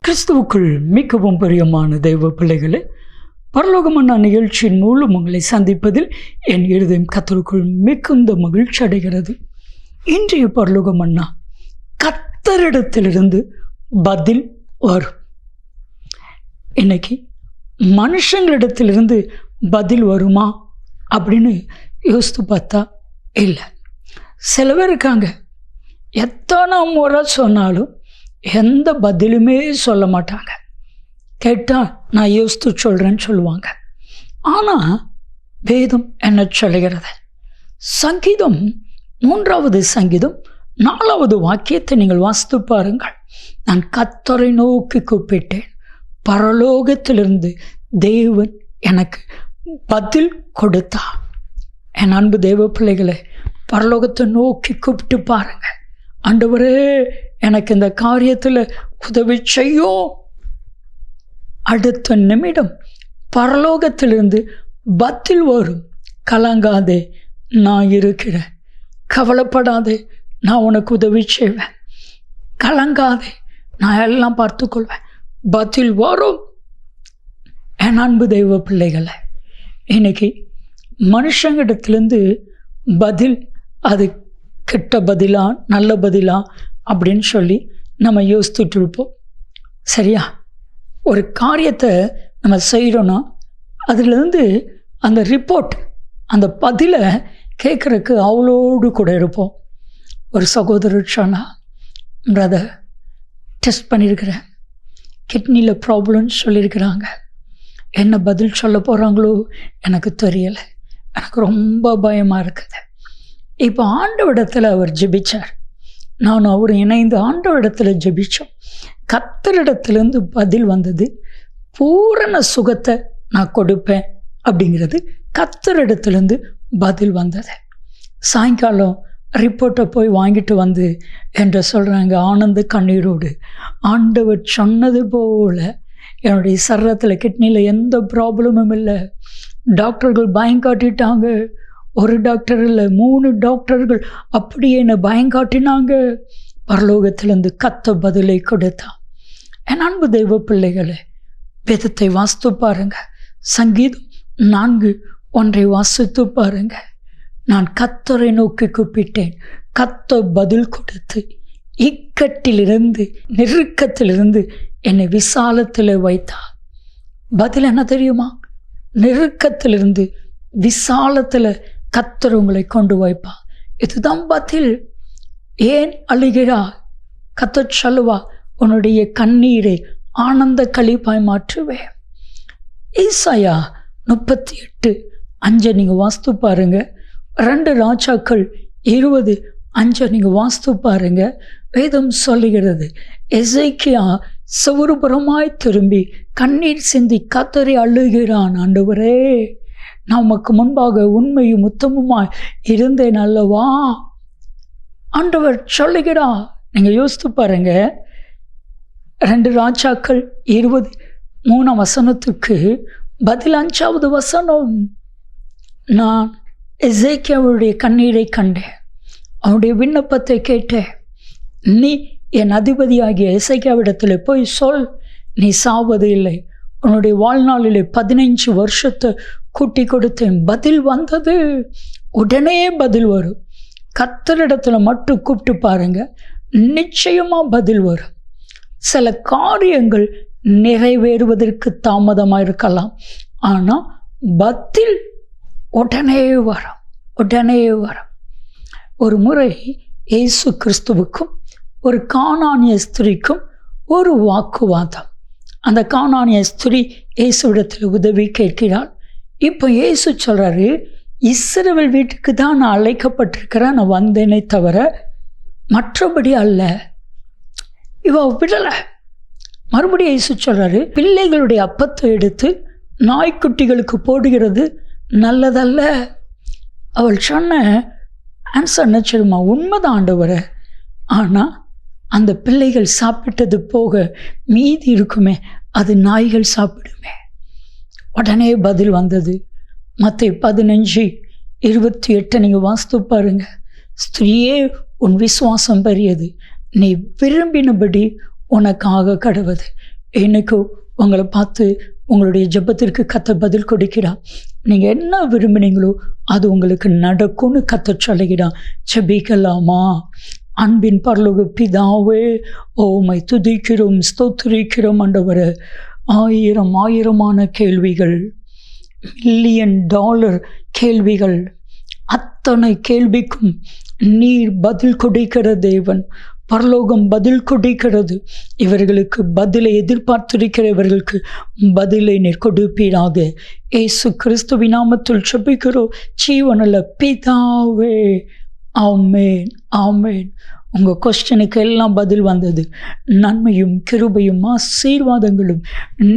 கிறிஸ்துவுக்குள் மிகவும் பிரியமான தெய்வ பிள்ளைகளே, பரலோகமன்னா நிகழ்ச்சியின் மூலம் உங்களை சந்திப்பதில் என் இருதயம் கர்த்தருக்குள் மிகுந்த மகிழ்ச்சி அடைகிறது. இன்றைய பரலோகமன்னா கர்த்தரிடத்திலிருந்து பதில் வரும். இன்னைக்கு மனுஷங்களிடத்திலிருந்து பதில் வருமா அப்படின்னு யோசித்து பார்த்தா இல்லை. சில பேர் இருக்காங்க, எத்தனை முறை சொன்னாலும் எந்த பதிலுமே சொல்ல மாட்டாங்க. கேட்டால் நான் யோசித்து சொல்கிறேன்னு சொல்லுவாங்க. ஆனால் வேதம் என்ன சொல்லுகிறது? சங்கீதம் 3வது சங்கீதம் 4வது வாக்கியத்தை நீங்கள் வாசித்து பாருங்கள். நான் கர்த்தரை நோக்கி கூப்பிட்டேன், பரலோகத்திலிருந்து தேவன் எனக்கு பதில் கொடுத்தார். என் அன்பு தேவ பிள்ளைகளை, பரலோகத்தை நோக்கி கூப்பிட்டு பாருங்க. ஆண்டவரே, எனக்கு இந்த காரியத்தில் உதவி செய்யும். அடுத்த நிமிடம் பரலோகத்திலிருந்து பதில் வரும். கலங்காதே, நான் இருக்கிறேன். கவலைப்படாதே, நான் உனக்கு உதவி செய்வேன். கலங்காதே, நான் எல்லாம் பார்த்துக்கொள்வேன். பதில் வரும். என் அன்பு தெய்வ பிள்ளைகளை, இன்னைக்கு மனுஷங்கிடத்துலேருந்து பதில், அது கெட்ட பதிலா நல்ல பதிலா அப்படின்னு சொல்லி நம்ம யோசித்துட்டு இருப்போம். சரியா? ஒரு காரியத்தை நம்ம செய்கிறோன்னா அதுலேருந்து அந்த ரிப்போர்ட், அந்த பதிலை கேட்குறக்கு அவளோடு கூட இருப்போம். ஒரு சகோதரர் சொன்னால், பிரதர், டெஸ்ட் பண்ணியிருக்கிறேன், கிட்னியில் ப்ராப்ளம்னு சொல்லியிருக்கிறாங்க. என்ன பதில் சொல்ல போகிறாங்களோ எனக்கு தெரியலை, எனக்கு ரொம்ப பயமாக இருக்குது. இப்போ ஆண்டவரிடத்தில் அவர் ஜெபிச்சார், நானும் அவர் இணைந்து ஆண்டவரிடத்தில் ஜெபித்தோம். கர்த்தரிடத்திலேருந்து பதில் வந்தது. பூரண சுகத்தை நான் கொடுப்பேன் அப்படிங்கிறது கர்த்தரிடத்திலேருந்து பதில் வந்தது. சாயங்காலம் ரிப்போர்ட்டை போய் வாங்கிட்டு வந்து என்று சொல்கிறாங்க ஆனந்த கண்ணீரோடு, ஆண்டவர் சொன்னது போல் என்னுடைய சரீரத்தில் கிட்னியில் எந்த ப்ராப்ளமும் இல்லை. டாக்டர்கள் பயங்காட்டிட்டாங்க. ஒரு டாக்டர் இல்லை, 3 டாக்டர்கள் அப்படியே என்னை பயங்காட்டினாங்க. பரலோகத்திலேருந்து கத்த பதிலை கொடுத்தான். என் அன்பு தெய்வ பிள்ளைகளை, வேதத்தை வாசித்து பாருங்க. சங்கீதம் 4:1 வாசித்து பாருங்க. நான் கர்த்தரை நோக்கி கூப்பிட்டேன், கர்த்தர் பதில் கொடுத்து இக்கட்டிலிருந்து, நெருக்கத்திலிருந்து என்னை விசாலத்தில் வைத்தார். பதில் என்ன தெரியுமா? நெருக்கத்திலிருந்து விசாலத்தில் கர்த்தர் உங்களை கொண்டு வைப்பா. இதுதான் பதில். ஏன் அழுகிறா? கர்த்தர் சொல்லுவா, உன்னுடைய கண்ணீரை ஆனந்த களிப்பாய் மாற்றுவேன். ஏசாயா 38:5 நீங்கள் வாசித்து பாருங்க. 2 ராஜாக்கள் 20:5 நீங்கள் வாசித்து பாருங்க. வேதம் சொல்லுகிறது, எசேக்கியா சவுறுபுறமாய் திரும்பி கண்ணீர் சிந்தி கர்த்தரை அழுகிறான். ஆண்டவரே, நான் உமக்கு முன்பாக உண்மையும் உத்தமமாய் இருந்தேன் அல்லவா? ஆண்டவர் சொல்லுகிறா. நீங்கள் யோசித்து பாருங்க. 2 ராஜாக்கள் 23 பதில் 5வது வசனம். நான் எசேக்கியாவுடைய கண்ணீரை கண்டேன், அவனுடைய விண்ணப்பத்தை கேட்டேன். நீ என் அதிபதியாகிய எசேக்கியாவிடத்தில் போய் சொல், நீ சாவது இல்லை, உன்னுடைய வாழ்நாளில் 15 வருஷத்தை கூட்டி கொடுத்தேன். பதில் வந்தது. உடனே பதில் வரும். கர்த்தரிடத்தில் மட்டும் கூப்பிட்டு பாருங்க, நிச்சயமாக பதில் வரும். சில காரியங்கள் நிறைவேறுவதற்கு தாமதமாக இருக்கலாம், ஆனால் பதில் உடனே வரும், உடனே வரும். ஒரு முறை இயேசு கிறிஸ்துவுக்கும் ஒரு கானானிய ஸ்திரீக்கும் ஒரு வாக்குவாதம். அந்த கானானிய ஸ்திரீ இயேசுவிடத்தில் உதவி கேட்கிறாள். இப்போ இயேசு சொல்கிறாரு, இஸ்ரவேல் வீட்டுக்கு தான் நான் அழைக்கப்பட்டிருக்கிறேன், நான் வந்தேனே தவிர மற்றபடி அல்ல. இவ விடலை. மறுபடியும் இயேசு சொல்கிறாரு, பிள்ளைகளுடைய அப்பத்தை எடுத்து நாய்க்குட்டிகளுக்கு போடுகிறது நல்லதல்ல. அவள் சொன்ன ஆன்சர் என்ன சொல்லுமா? உண்மைதான் ஆண்டவரே, ஆனால் அந்த பிள்ளைகள் சாப்பிட்டது போக மீதி இருக்குமே, அது நாய்கள் சாப்பிடுமே. உடனே பதில் வந்தது. மத்தேயு 15:28 நீங்கள் வாசித்து பாருங்க. ஸ்திரீயே, உன் விசுவாசம் பெரியது, நீ விரும்பினபடி உனக்காக கடவுது. இன்னைக்கு உங்களை பார்த்து உங்களுடைய ஜெபத்திற்கு கர்த்தர் பதில் கொடுக்கிறார். நீங்கள் என்ன விரும்பினீங்களோ அது உங்களுக்கு நடக்கும்னு கர்த்தர் சொல்லுகிறார். ஜெபிக்கலாமா? அன்பின் பரலோக பிதாவே, உம்மை துதிக்கிறோம், ஸ்தோத்திரிக்கிறோம் ஆண்டவரே. ஆயிரமான கேள்விகள், $1,000,000 கேள்விகள், அத்தனை கேள்விக்கும் நீர் பதில் கொடுக்கிற தேவன். பரலோகம் பதில் கொடுக்கிறது. இவர்களுக்கு பதிலை எதிர்பார்த்திருக்கிற இவர்களுக்கு பதிலை நீர் கொடுப்பீராக. இயேசு கிறிஸ்துவின் நாமத்தில் ஜெபிக்கிறோம் ஜீவனுள்ள பிதாவே. ஆமென், ஆமென். உங்கள் கொஸ்டினுக்கு எல்லாம் பதில் வந்தது. நன்மையும் கிருபையும் ஆசீர்வாதங்களும்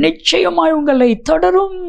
நிச்சயமாய் உங்களை தொடரும்.